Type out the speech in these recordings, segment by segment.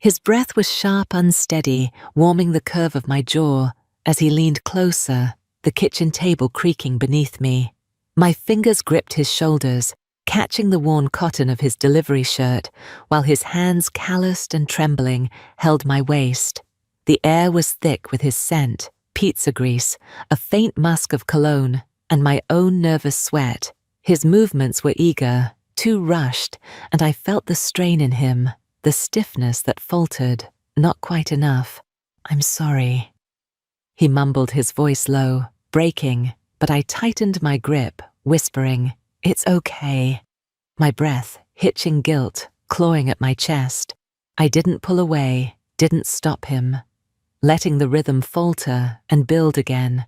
His breath was sharp, unsteady, warming the curve of my jaw as he leaned closer, the kitchen table creaking beneath me. My fingers gripped his shoulders, catching the worn cotton of his delivery shirt, while his hands, calloused and trembling, held my waist. The air was thick with his scent, pizza grease, a faint musk of cologne, and my own nervous sweat. His movements were eager, too rushed, and I felt the strain in him, the stiffness that faltered. Not quite enough. "I'm sorry." He mumbled, his voice low, breaking, but I tightened my grip, whispering, "It's okay." My breath, hitching guilt, clawing at my chest. I didn't pull away, didn't stop him, letting the rhythm falter and build again,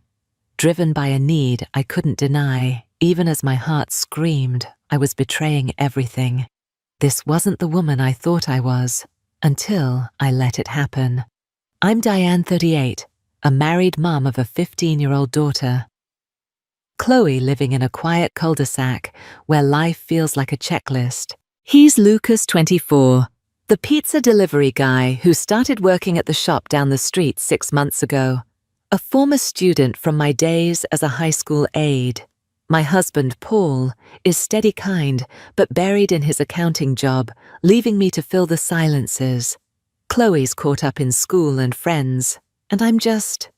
driven by a need I couldn't deny, even as my heart screamed I was betraying everything. This wasn't the woman I thought I was, until I let it happen. I'm Diane, 38, a married mum of a 15-year-old daughter. Chloe living in a quiet cul-de-sac where life feels like a checklist. He's Lucas, 24, the pizza delivery guy who started working at the shop down the street 6 months ago. A former student from my days as a high school aide. My husband, Paul, is steady kind, but buried in his accounting job, leaving me to fill the silences. Chloe's caught up in school and friends, and I'm just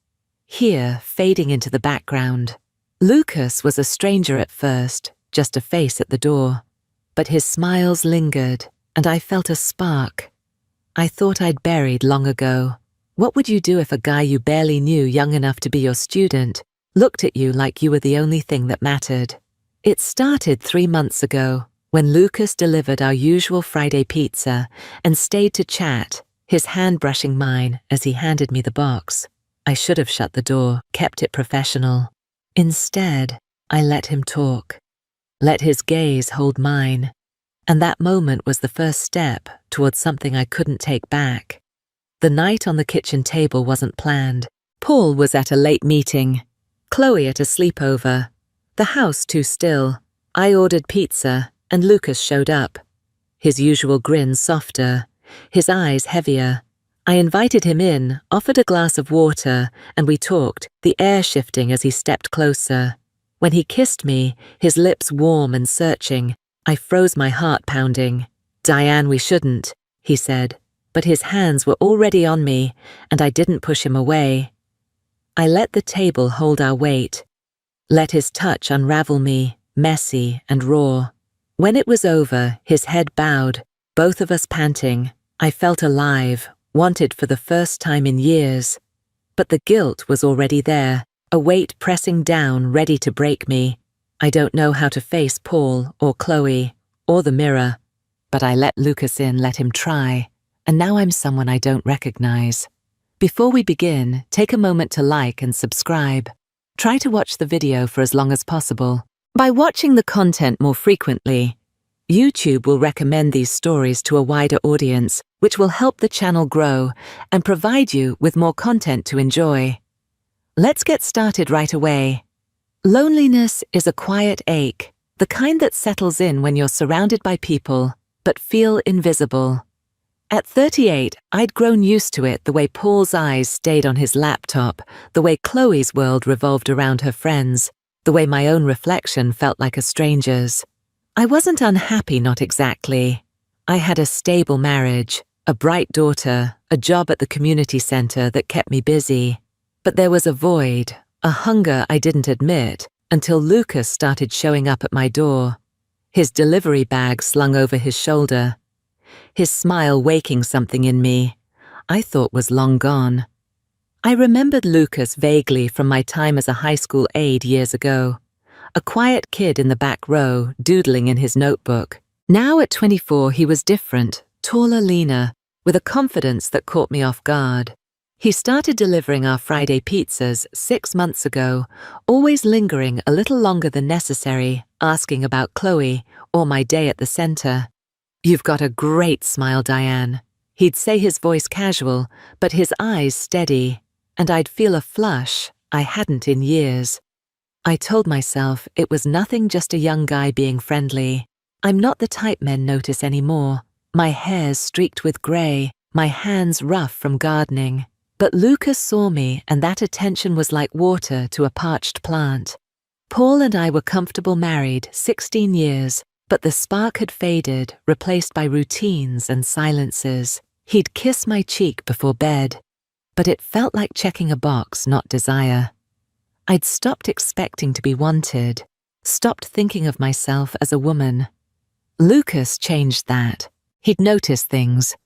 here, fading into the background. Lucas was a stranger at first, just a face at the door, but his smiles lingered, and I felt a spark. I thought I'd buried long ago. What would you do if a guy you barely knew, young enough to be your student, looked at you like you were the only thing that mattered? It started 3 months ago, when Lucas delivered our usual Friday pizza and stayed to chat, his hand brushing mine as he handed me the box. I should have shut the door, kept it professional. Instead, I let him talk, let his gaze hold mine, and that moment was the first step towards something I couldn't take back. The night on the kitchen table wasn't planned. Paul was at a late meeting, Chloe at a sleepover, the house too still. I ordered pizza, and Lucas showed up, his usual grin softer, his eyes heavier. I invited him in, offered a glass of water, and we talked, the air shifting as he stepped closer. When he kissed me, his lips warm and searching, I froze, my heart pounding. "Diane, we shouldn't," he said, but his hands were already on me, and I didn't push him away. I let the table hold our weight, let his touch unravel me, messy and raw. When it was over, his head bowed, both of us panting. I felt alive, wanted for the first time in years. But the guilt was already there, a weight pressing down, ready to break me. I don't know how to face Paul or Chloe or the mirror, but I let Lucas in, let him try, and now I'm someone I don't recognize. Before we begin, take a moment to like and subscribe. Try to watch the video for as long as possible. By watching the content more frequently, YouTube will recommend these stories to a wider audience, which will help the channel grow and provide you with more content to enjoy. Let's get started right away. Loneliness is a quiet ache, the kind that settles in when you're surrounded by people, but feel invisible. At 38, I'd grown used to it, the way Paul's eyes stayed on his laptop, the way Chloe's world revolved around her friends, the way my own reflection felt like a stranger's. I wasn't unhappy, not exactly. I had a stable marriage, a bright daughter, a job at the community center that kept me busy. But there was a void, a hunger I didn't admit until Lucas started showing up at my door, his delivery bag slung over his shoulder, his smile waking something in me I thought was long gone. I remembered Lucas vaguely from my time as a high school aide years ago. A quiet kid in the back row, doodling in his notebook. Now at 24, he was different, taller, leaner, with a confidence that caught me off guard. He started delivering our Friday pizzas 6 months ago, always lingering a little longer than necessary, asking about Chloe or my day at the center. "You've got a great smile, Diane." He'd say, his voice casual, but his eyes steady, and I'd feel a flush I hadn't in years. I told myself it was nothing, just a young guy being friendly. I'm not the type men notice anymore. My hair's streaked with grey, my hands rough from gardening. But Lucas saw me, and that attention was like water to a parched plant. Paul and I were comfortable married 16 years, but the spark had faded, replaced by routines and silences. He'd kiss my cheek before bed, but it felt like checking a box, not desire. I'd stopped expecting to be wanted, stopped thinking of myself as a woman. Lucas changed that. He'd notice things.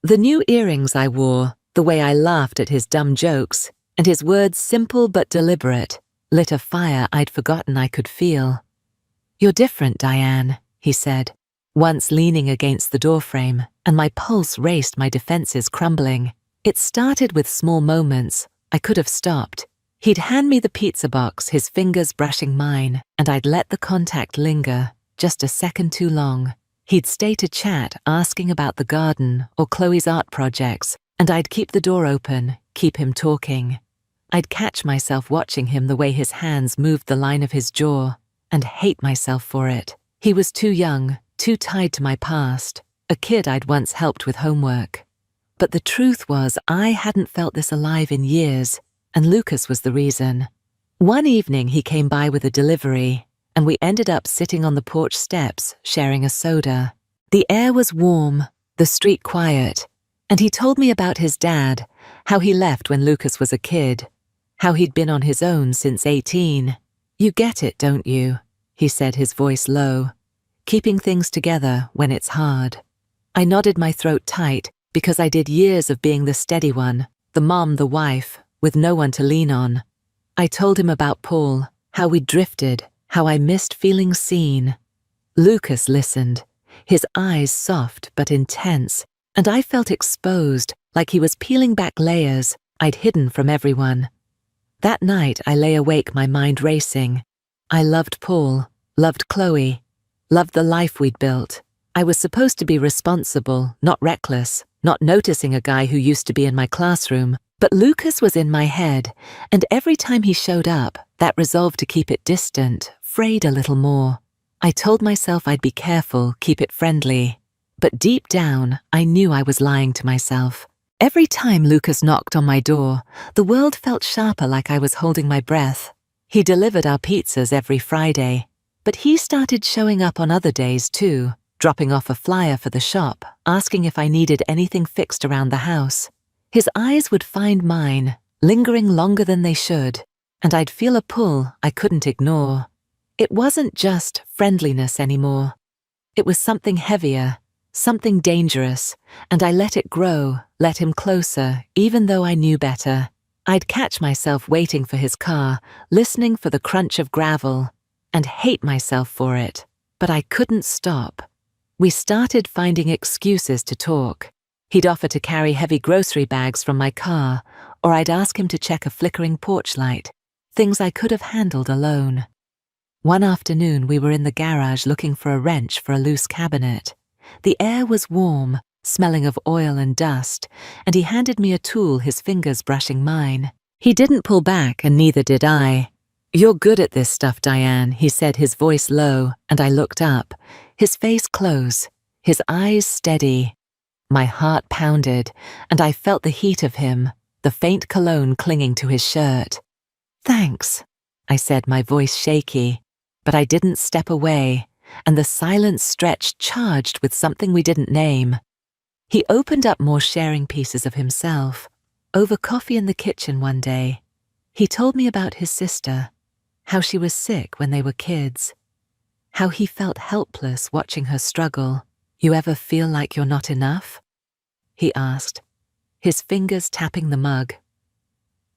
The new earrings I wore, the way I laughed at his dumb jokes, and his words simple but deliberate, lit a fire I'd forgotten I could feel. "You're different, Diane," he said, once leaning against the doorframe, and my pulse raced, my defenses crumbling. It started with small moments. I could have stopped. He'd hand me the pizza box, his fingers brushing mine, and I'd let the contact linger, just a second too long. He'd stay to chat, asking about the garden or Chloe's art projects, and I'd keep the door open, keep him talking. I'd catch myself watching him, the way his hands moved the line of his jaw, and hate myself for it. He was too young, too tied to my past, a kid I'd once helped with homework. But the truth was, I hadn't felt this alive in years, and Lucas was the reason. One evening he came by with a delivery, and we ended up sitting on the porch steps, sharing a soda. The air was warm, the street quiet, and he told me about his dad, how he left when Lucas was a kid, how he'd been on his own since 18. "You get it, don't you?" he said, his voice low. "Keeping things together when it's hard." I nodded, my throat tight, because I did years of being the steady one, the mom, the wife, with no one to lean on. I told him about Paul, how we drifted, how I missed feeling seen. Lucas listened, his eyes soft but intense, and I felt exposed, like he was peeling back layers I'd hidden from everyone. That night I lay awake, my mind racing. I loved Paul, loved Chloe, loved the life we'd built. I was supposed to be responsible, not reckless, not noticing a guy who used to be in my classroom. But Lucas was in my head, and every time he showed up, that resolve to keep it distant frayed a little more. I told myself I'd be careful, keep it friendly. But deep down, I knew I was lying to myself. Every time Lucas knocked on my door, the world felt sharper, like I was holding my breath. He delivered our pizzas every Friday, but he started showing up on other days too, dropping off a flyer for the shop, asking if I needed anything fixed around the house. His eyes would find mine, lingering longer than they should, and I'd feel a pull I couldn't ignore. It wasn't just friendliness anymore. It was something heavier, something dangerous, and I let it grow, let him closer, even though I knew better. I'd catch myself waiting for his car, listening for the crunch of gravel, and hate myself for it. But I couldn't stop. We started finding excuses to talk. He'd offer to carry heavy grocery bags from my car, or I'd ask him to check a flickering porch light, things I could have handled alone. One afternoon we were in the garage looking for a wrench for a loose cabinet. The air was warm, smelling of oil and dust, and he handed me a tool, his fingers brushing mine. He didn't pull back, and neither did I. "You're good at this stuff, Diane," he said, his voice low, and I looked up, his face close, his eyes steady. My heart pounded, and I felt the heat of him, the faint cologne clinging to his shirt. "Thanks," I said, my voice shaky, but I didn't step away, and the silence stretched, charged with something we didn't name. He opened up more, sharing pieces of himself. Over coffee in the kitchen one day, he told me about his sister, how she was sick when they were kids, how he felt helpless watching her struggle. "You ever feel like you're not enough?" he asked, his fingers tapping the mug.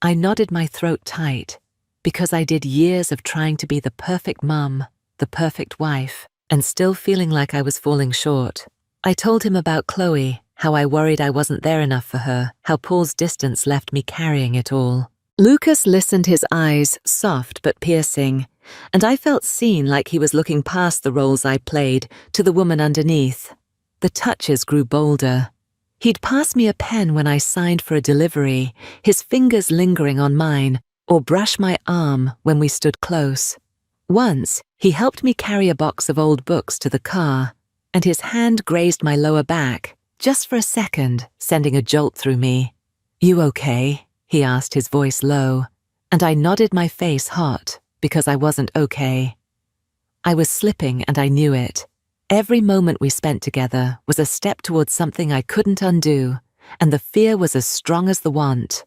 I nodded, my throat tight, because I did years of trying to be the perfect mum, the perfect wife, and still feeling like I was falling short. I told him about Chloe, how I worried I wasn't there enough for her, how Paul's distance left me carrying it all. Lucas listened, his eyes soft but piercing, and I felt seen, like he was looking past the roles I played to the woman underneath. The touches grew bolder. He'd pass me a pen when I signed for a delivery, his fingers lingering on mine, or brush my arm when we stood close. Once, he helped me carry a box of old books to the car, and his hand grazed my lower back, just for a second, sending a jolt through me. "You okay?" he asked, his voice low, and I nodded, my face hot, because I wasn't okay. I was slipping and I knew it. Every moment we spent together was a step towards something I couldn't undo, and the fear was as strong as the want.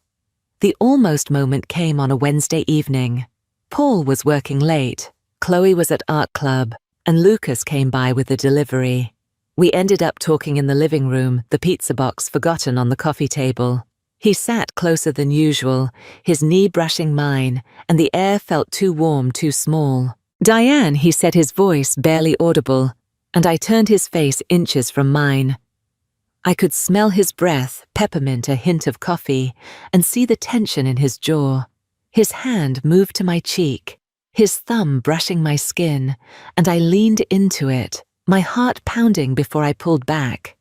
The almost moment came on a Wednesday evening. Paul was working late, Chloe was at art club, and Lucas came by with a delivery. We ended up talking in the living room, the pizza box forgotten on the coffee table. He sat closer than usual, his knee brushing mine, and the air felt too warm, too small. "Diane," he said, his voice barely audible, and I turned his face inches from mine. I could smell his breath, peppermint, a hint of coffee, and see the tension in his jaw. His hand moved to my cheek, his thumb brushing my skin, and I leaned into it, my heart pounding before I pulled back.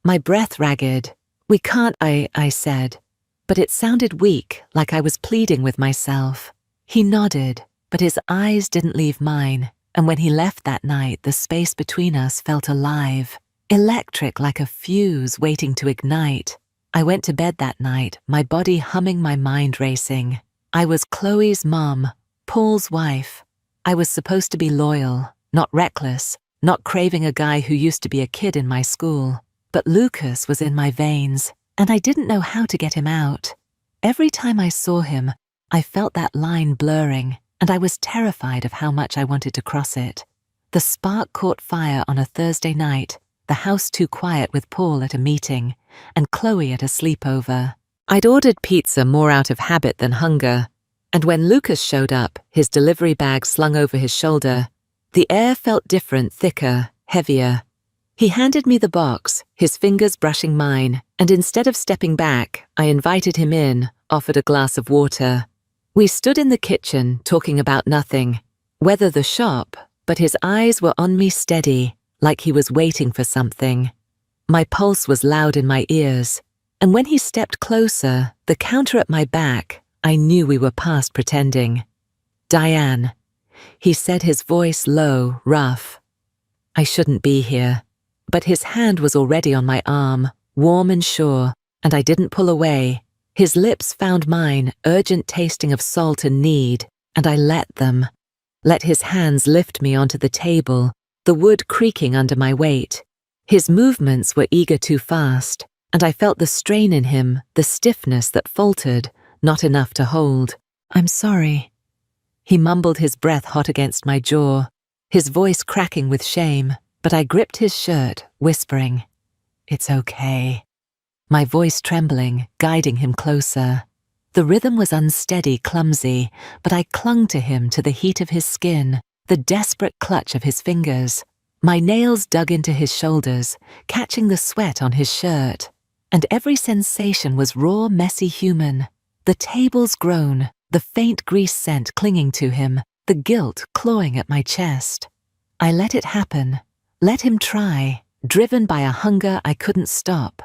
My breath ragged. "We can't," I said, but it sounded weak, like I was pleading with myself. He nodded, but his eyes didn't leave mine, and when he left that night, the space between us felt alive, electric, like a fuse waiting to ignite. I went to bed that night, my body humming, my mind racing. I was Chloe's mom, Paul's wife. I was supposed to be loyal, not reckless, not craving a guy who used to be a kid in my school. But Lucas was in my veins, and I didn't know how to get him out. Every time I saw him, I felt that line blurring, and I was terrified of how much I wanted to cross it. The spark caught fire on a Thursday night, the house too quiet with Paul at a meeting, and Chloe at a sleepover. I'd ordered pizza more out of habit than hunger, and when Lucas showed up, his delivery bag slung over his shoulder, the air felt different, thicker, heavier. He handed me the box, his fingers brushing mine, and instead of stepping back, I invited him in, offered a glass of water. We stood in the kitchen, talking about nothing, whether the shop, but his eyes were on me steady, like he was waiting for something. My pulse was loud in my ears, and when he stepped closer, the counter at my back, I knew we were past pretending. "Diane," he said, his voice low, rough. I shouldn't be here. But his hand was already on my arm, warm and sure, and I didn't pull away. His lips found mine, urgent tasting of salt and need, and I let them. Let his hands lift me onto the table, the wood creaking under my weight. His movements were eager, too fast, and I felt the strain in him, the stiffness that faltered, not enough to hold. "I'm sorry." He mumbled, his breath hot against my jaw, his voice cracking with shame, but I gripped his shirt, whispering, "It's okay." My voice trembling, guiding him closer. The rhythm was unsteady, clumsy, but I clung to him, to the heat of his skin, the desperate clutch of his fingers. My nails dug into his shoulders, catching the sweat on his shirt, and every sensation was raw, messy, human. The table's groan, the faint grease scent clinging to him, the guilt clawing at my chest. I let it happen, let him try, driven by a hunger I couldn't stop.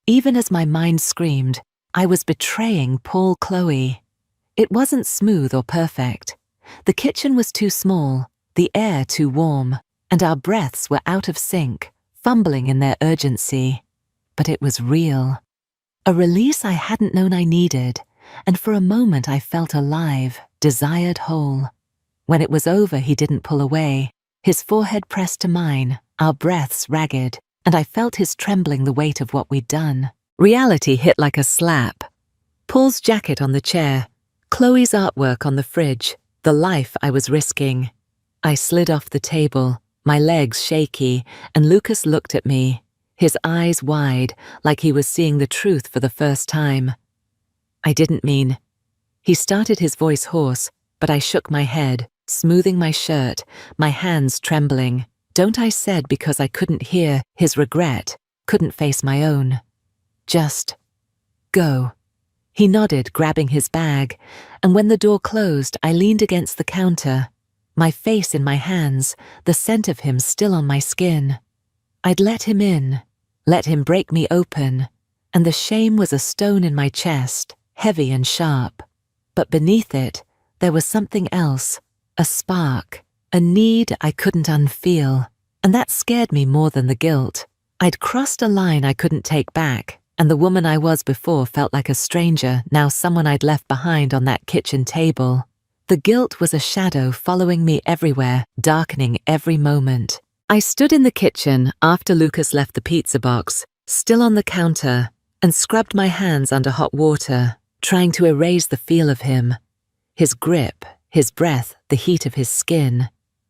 Even as my mind screamed, I was betraying Paul, Chloe. It wasn't smooth or perfect. The kitchen was too small, the air too warm, and our breaths were out of sync, fumbling in their urgency. But it was real. A release I hadn't known I needed, and for a moment I felt alive, desired, whole. When it was over, he didn't pull away. His forehead pressed to mine, our breaths ragged, and I felt his trembling, the weight of what we'd done. Reality hit like a slap. Paul's jacket on the chair, Chloe's artwork on the fridge, the life I was risking. I slid off the table, my legs shaky, and Lucas looked at me, his eyes wide, like he was seeing the truth for the first time. "I didn't mean..." He started, his voice hoarse, but I shook my head, smoothing my shirt, my hands trembling. "Don't," I said, because I couldn't hear his regret, couldn't face my own. "Just go." He nodded, grabbing his bag, and when the door closed, I leaned against the counter, my face in my hands, the scent of him still on my skin. I'd let him in, let him break me open, and the shame was a stone in my chest, heavy and sharp. But beneath it, there was something else, a spark, a need I couldn't unfeel, and that scared me more than the guilt. I'd crossed a line I couldn't take back, and the woman I was before felt like a stranger, now someone I'd left behind on that kitchen table. The guilt was a shadow following me everywhere, darkening every moment. I stood in the kitchen after Lucas left the pizza box, still on the counter, and scrubbed my hands under hot water, trying to erase the feel of him. His grip, his breath, the heat of his skin.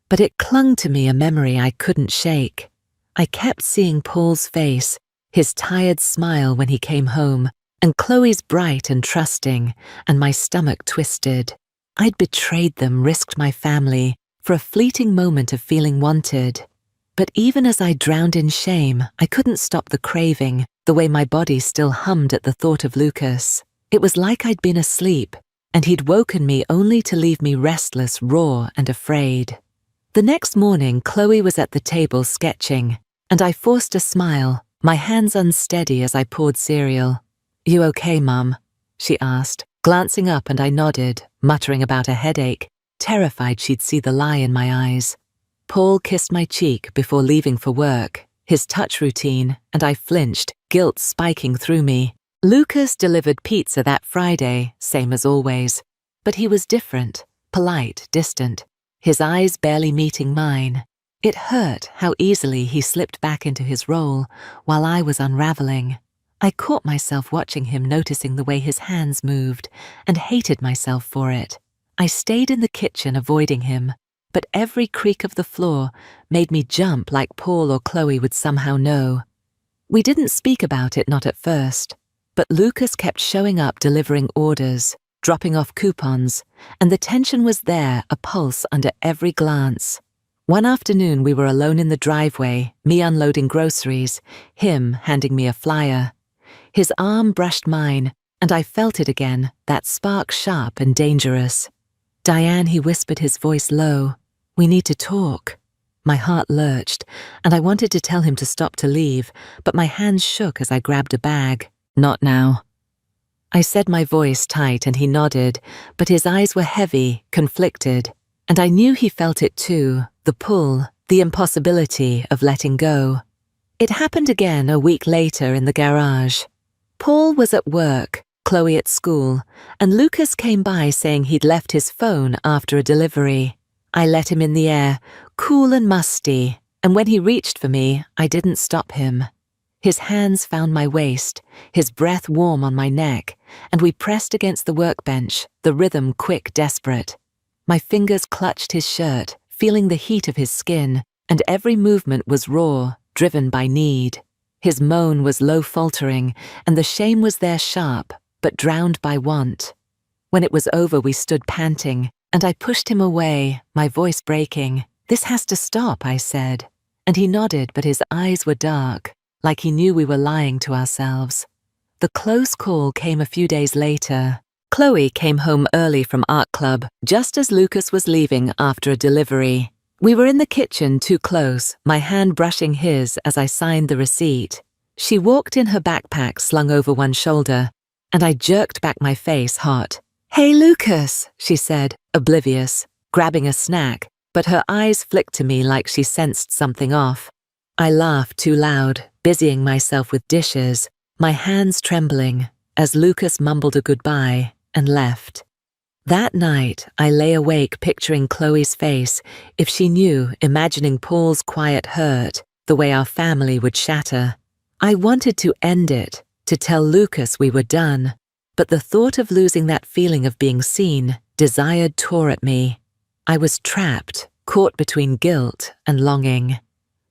But it clung to me, a memory I couldn't shake. I kept seeing Paul's face, his tired smile when he came home, and Chloe's bright and trusting, and my stomach twisted. I'd betrayed them, risked my family, for a fleeting moment of feeling wanted. But even as I drowned in shame, I couldn't stop the craving, the way my body still hummed at the thought of Lucas. It was like I'd been asleep, and he'd woken me only to leave me restless, raw, and afraid. The next morning, Chloe was at the table sketching, and I forced a smile, my hands unsteady as I poured cereal. "You okay, Mum?" she asked, glancing up, and I nodded, muttering about a headache, terrified she'd see the lie in my eyes. Paul kissed my cheek before leaving for work, his touch routine, and I flinched, guilt spiking through me. Lucas delivered pizza that Friday, same as always, but he was different, polite, distant, his eyes barely meeting mine. It hurt how easily he slipped back into his role while I was unraveling. I caught myself watching him, noticing the way his hands moved, and hated myself for it. I stayed in the kitchen avoiding him, but every creak of the floor made me jump like Paul or Chloe would somehow know. We didn't speak about it, not at first, but Lucas kept showing up, delivering orders, dropping off coupons, and the tension was there, a pulse under every glance. One afternoon we were alone in the driveway, me unloading groceries, him handing me a flyer. His arm brushed mine, and I felt it again, that spark sharp and dangerous. "Diane," he whispered, his voice low. "We need to talk." My heart lurched, and I wanted to tell him to stop, to leave, but my hands shook as I grabbed a bag. "Not now." I said, my voice tight, and he nodded, but his eyes were heavy, conflicted, and I knew he felt it too, the pull, the impossibility of letting go. It happened again a week later in the garage. Paul was at work, Chloe at school, and Lucas came by saying he'd left his phone after a delivery. I let him in the air, cool and musty, and when he reached for me, I didn't stop him. His hands found my waist, his breath warm on my neck, and we pressed against the workbench, the rhythm quick, desperate. My fingers clutched his shirt, feeling the heat of his skin, and every movement was raw, driven by need. His moan was low, faltering, and the shame was there, sharp, but drowned by want. When it was over, we stood panting, and I pushed him away, my voice breaking. "This has to stop," I said. And he nodded, but his eyes were dark, like he knew we were lying to ourselves. The close call came a few days later. Chloe came home early from art club, just as Lucas was leaving after a delivery. We were in the kitchen, too close, my hand brushing his as I signed the receipt. She walked in, her backpack slung over one shoulder, and I jerked back, my face hot. "Hey, Lucas," she said, oblivious, grabbing a snack, but her eyes flicked to me like she sensed something off. I laughed too loud, busying myself with dishes, my hands trembling, as Lucas mumbled a goodbye and left. That night, I lay awake picturing Chloe's face, if she knew, imagining Paul's quiet hurt, the way our family would shatter. I wanted to end it, to tell Lucas we were done, but the thought of losing that feeling of being seen, desired, tore at me. I was trapped, caught between guilt and longing.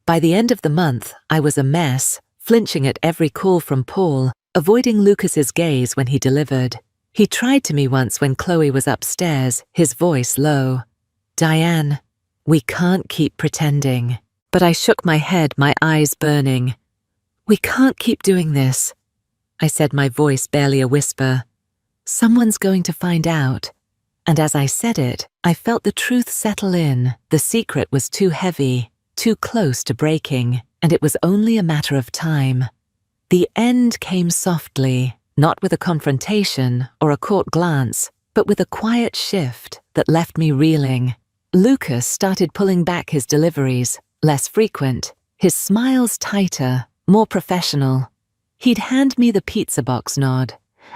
By the end of the month, I was a mess, flinching at every call from Paul, avoiding Lucas's gaze when he delivered. He tried to me once when Chloe was upstairs, his voice low. "Diane, we can't keep pretending." But I shook my head, my eyes burning. "We can't keep doing this," I said, my voice barely a whisper. "Someone's going to find out." And as I said it, I felt the truth settle in. The secret was too heavy, too close to breaking, and it was only a matter of time. The end came softly, not with a confrontation or a caught glance, but with a quiet shift that left me reeling. Lucas started pulling back his deliveries, less frequent, his smiles tighter, more professional. He'd hand me the pizza box nod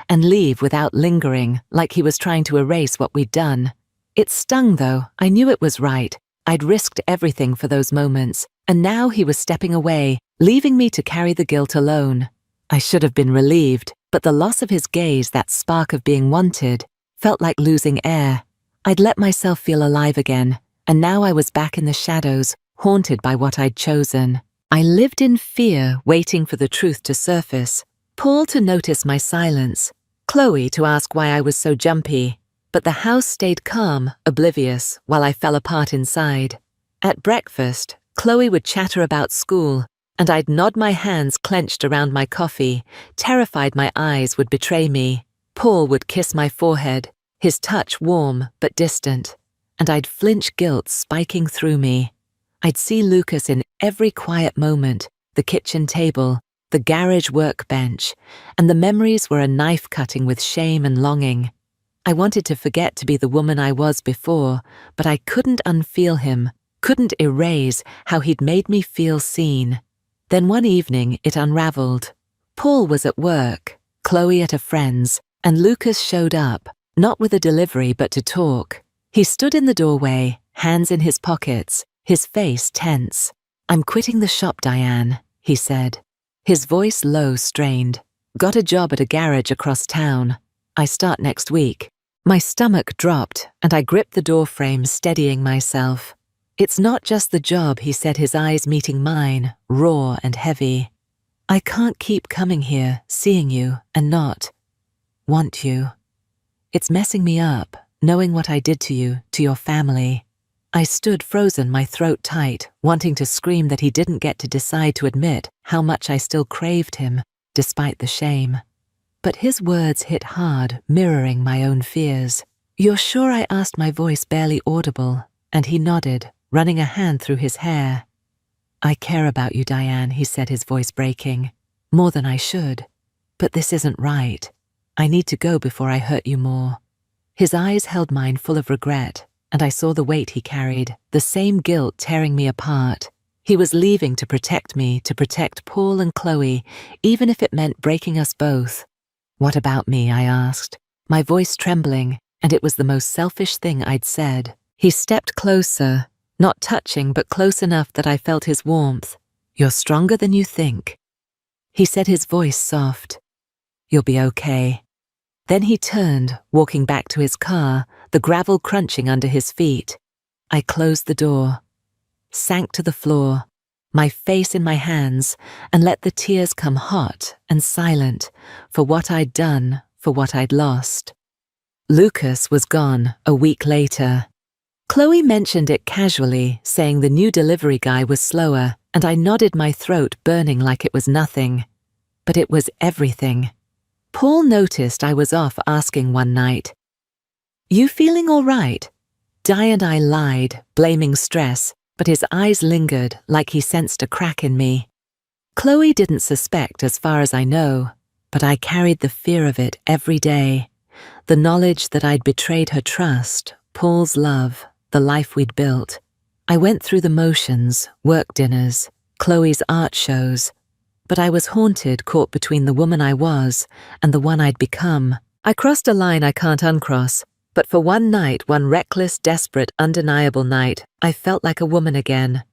and leave without lingering, like he was trying to erase what we'd done. It stung though. I knew it was right. I'd risked everything for those moments, and now he was stepping away, leaving me to carry the guilt alone. I should have been relieved, but the loss of his gaze, that spark of being wanted, felt like losing air. I'd let myself feel alive again, and now I was back in the shadows, haunted by what I'd chosen. I lived in fear, waiting for the truth to surface. Paul to notice my silence, Chloe to ask why I was so jumpy, but the house stayed calm, oblivious, while I fell apart inside. At breakfast, Chloe would chatter about school, and I'd nod, my hands clenched around my coffee, terrified my eyes would betray me. Paul would kiss my forehead, his touch warm but distant, and I'd flinch, guilt spiking through me. I'd see Lucas in every quiet moment, the kitchen table, the garage workbench, and the memories were a knife cutting with shame and longing. I wanted to forget to be the woman I was before, but I couldn't unfeel him, couldn't erase how he'd made me feel seen. Then one evening it unraveled. Paul was at work, Chloe at a friend's, and Lucas showed up, not with a delivery but to talk. He stood in the doorway, hands in his pockets, his face tense. "I'm quitting the shop, Diane," he said. His voice low, strained. "Got a job at a garage across town. I start next week." My stomach dropped, and I gripped the doorframe, steadying myself. "It's not just the job," he said, his eyes meeting mine, raw and heavy. "I can't keep coming here, seeing you, and not want you. It's messing me up, knowing what I did to you, to your family." I stood frozen, my throat tight, wanting to scream that he didn't get to decide to admit how much I still craved him, despite the shame. But his words hit hard, mirroring my own fears. "You're sure?" I asked, my voice barely audible, and he nodded, running a hand through his hair. "I care about you, Diane," he said, his voice breaking. "More than I should. But this isn't right. I need to go before I hurt you more." His eyes held mine, full of regret, and I saw the weight he carried, the same guilt tearing me apart. He was leaving to protect me, to protect Paul and Chloe, even if it meant breaking us both. "What about me?" I asked, my voice trembling, and it was the most selfish thing I'd said. He stepped closer, not touching but close enough that I felt his warmth. "You're stronger than you think," he said, his voice soft. "You'll be okay." Then he turned, walking back to his car, the gravel crunching under his feet. I closed the door, sank to the floor, my face in my hands, and let the tears come hot and silent for what I'd done, for what I'd lost. Lucas was gone a week later. Chloe mentioned it casually, saying the new delivery guy was slower, and I nodded, my throat burning like it was nothing. But it was everything. Paul noticed I was off, asking one night, "You feeling all right?" Di and I lied, blaming stress, but his eyes lingered, like he sensed a crack in me. Chloe didn't suspect, as far as I know, but I carried the fear of it every day. The knowledge that I'd betrayed her trust, Paul's love, the life we'd built. I went through the motions, work dinners, Chloe's art shows, but I was haunted, caught between the woman I was and the one I'd become. I crossed a line I can't uncross, but for one night, one reckless, desperate, undeniable night, I felt like a woman again.